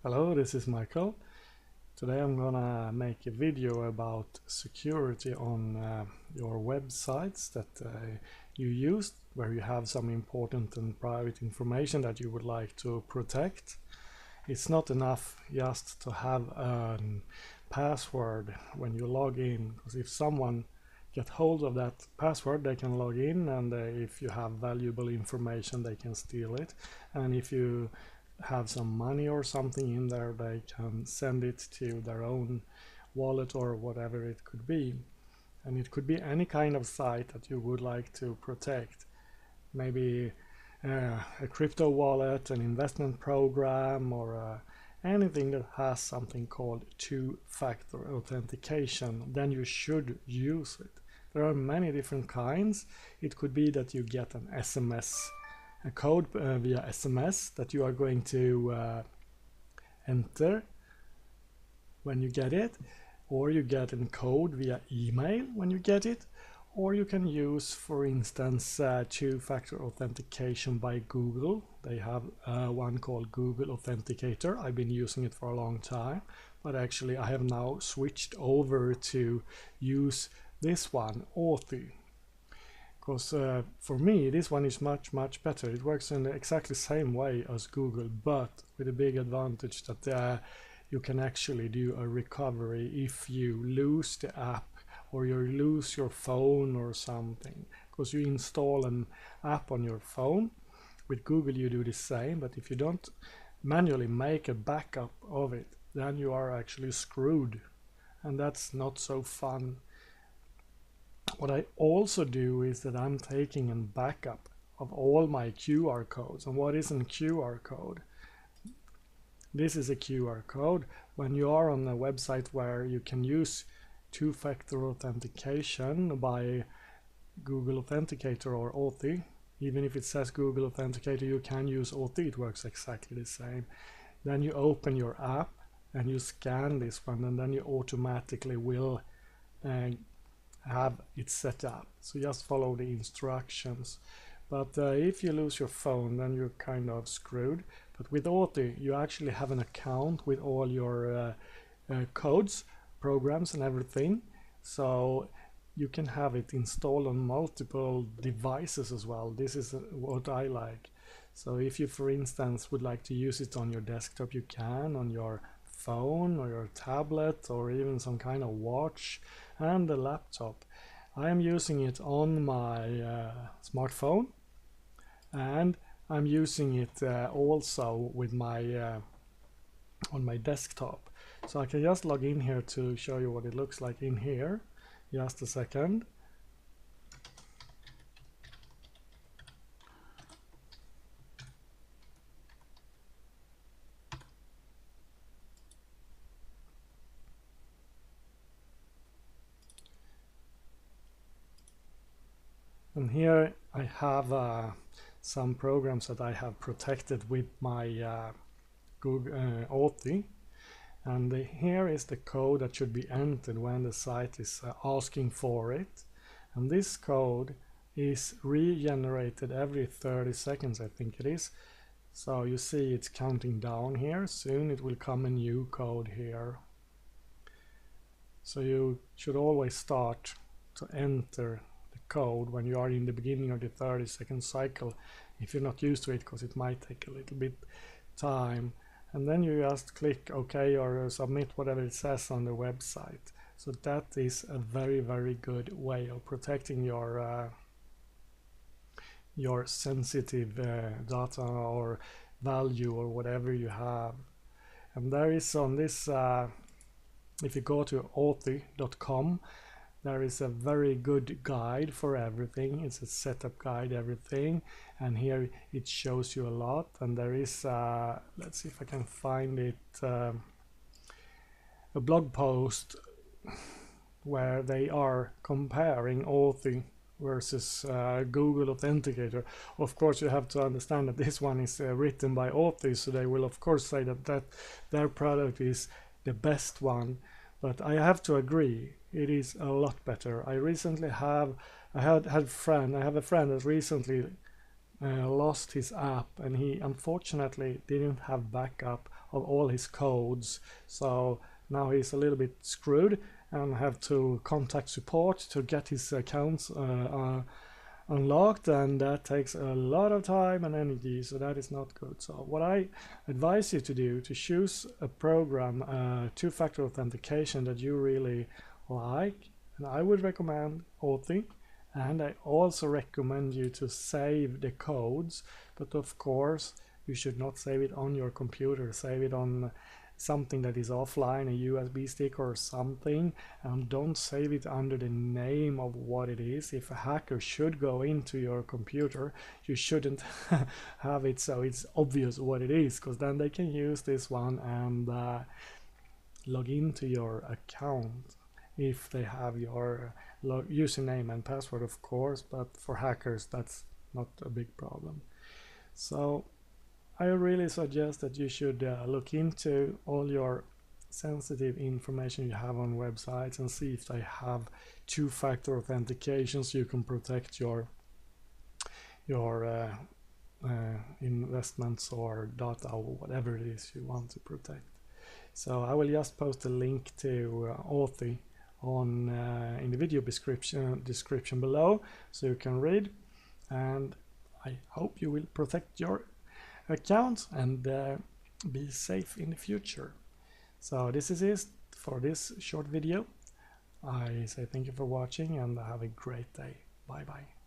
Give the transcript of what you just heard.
Hello, this is Michael. Today I'm gonna make a video about security on your websites that you use, where you have some important and private information that you would like to protect. It's not enough just to have a password when you log in, because if someone get hold of that password, they can log in, and if you have valuable information, they can steal it. And if you have some money or something in there, they can send it to their own wallet or whatever it could be. And it could be any kind of site that you would like to protect. Maybe a crypto wallet, an investment program, or anything that has something called two-factor authentication. Then you should use it. There are many different kinds. It could be that you get an SMS, a code via SMS that you are going to enter when you get it, or you get a code via email when you get it, or you can use, for instance, two-factor authentication by Google. They have one called Google Authenticator. I've been using it for a long time, but actually I have now switched over to use this one, Authy. Because for me this one is much better. It works in the exactly same way as Google, but with a big advantage that you can actually do a recovery if you lose the app or you lose your phone or something, because you install an app on your phone. With Google you do the same, but if you don't manually make a backup of it, then you are actually screwed, and that's not so fun. What I also do is that I'm taking a backup of all my QR codes. And what is a QR code? This is a QR code. When you are on a website where you can use two-factor authentication by Google Authenticator or Authy, even if it says Google Authenticator, you can use Authy. It works exactly the same. Then you open your app and you scan this one, and then you automatically will have it set up. So just follow the instructions. But if you lose your phone, then you're kind of screwed. But with Authy you actually have an account with all your codes, programs and everything, so you can have it installed on multiple devices as well. This is what I like. So if you, for instance, would like to use it on your desktop, you can, on your phone or your tablet or even some kind of watch and a laptop. I am using it on my smartphone, and I'm using it also with my on my desktop. So I can just log in here to show you what it looks like in here. Just a second. And here I have some programs that I have protected with my Google Authy. And here is the code that should be entered when the site is asking for it. And this code is regenerated every 30 seconds, I think it is. So you see it's counting down here. Soon it will come a new code here. So you should always start to enter the code when you are in the beginning of the 30-second cycle, if you're not used to it, because it might take a little bit time. And then you just click OK or submit whatever it says on the website. So that is a very good way of protecting your sensitive data or value or whatever you have. And there is on this, if you go to authy.com, there is a very good guide for everything. It's a setup guide, everything, and here it shows you a lot. And there is let's see if I can find it, a blog post where they are comparing Authy versus Google Authenticator. Of course you have to understand that this one is written by Authy, so they will of course say that their product is the best one. But I have to agree, it is a lot better. I have a friend that recently lost his app, and he unfortunately didn't have backup of all his codes. So now he's a little bit screwed and have to contact support to get his accounts unlocked, and that takes a lot of time and energy, so that is not good. So what I advise you to do, to choose a program, two-factor authentication that you really like, and I would recommend Authy, and I also recommend you to save the codes, but of course you should not save it on your computer. Save it on something that is offline, a USB stick or something, and don't save it under the name of what it is. If a hacker should go into your computer, you shouldn't have it so it's obvious what it is, because then they can use this one and log into your account if they have your username and password, of course, but for hackers that's not a big problem. So I really suggest that you should look into all your sensitive information you have on websites and see if they have two-factor authentication, so you can protect your investments or data or whatever it is you want to protect. So I will just post a link to Authy on in the video description below, so you can read, and I hope you will protect your account and be safe in the future. So this is it for this short video. I say thank you for watching and have a great day. Bye bye.